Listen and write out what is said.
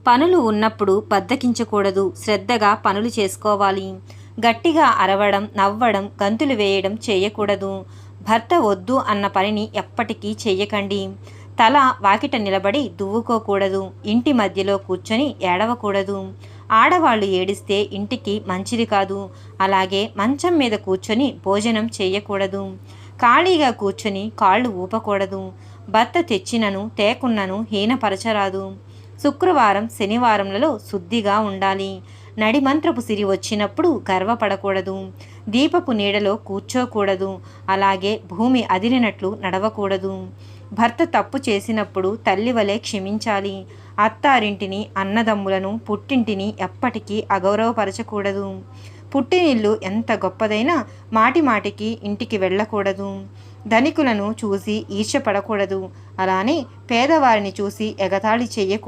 పనులు ఉన్నప్పుడు బద్ధకించకూడదు. శ్రద్ధగా పనులు చేసుకోవాలి. గట్టిగా అరవడం, నవ్వడం, గంతులు వేయడం చేయకూడదు. భర్త వద్దు అన్న పనిని ఎప్పటికీ చెయ్యకండి. తల వాకిట నిలబడి దువ్వుకోకూడదు. ఇంటి మధ్యలో కూర్చొని ఏడవకూడదు. ఆడవాళ్ళు ఏడిస్తే ఇంటికి మంచిది కాదు. అలాగే మంచం మీద కూర్చొని భోజనం చేయకూడదు. ఖాళీగా కూర్చొని కాళ్ళు ఊపకూడదు. భర్త తెచ్చినను తేకున్నను హీనపరచరాదు. శుక్రవారం, శనివారంలలో శుద్ధిగా ఉండాలి. నడిమంత్రపు సిరి వచ్చినప్పుడు గర్వపడకూడదు. దీపపు నీడలో కూర్చోకూడదు. అలాగే భూమి అదిరినట్లు నడవకూడదు. భర్త తప్పు చేసినప్పుడు తల్లివలే క్షమించాలి. అత్తారింటిని, అన్నదమ్ములను, పుట్టింటిని ఎప్పటికీ అగౌరవపరచకూడదు. పుట్టినిల్లు ఎంత గొప్పదైనా మాటిమాటికి ఇంటికి వెళ్ళకూడదు. ధనికులను చూసి ఈర్ష్యపడకూడదు. అలానే పేదవారిని చూసి ఎగతాళి చెయ్యకూడదు.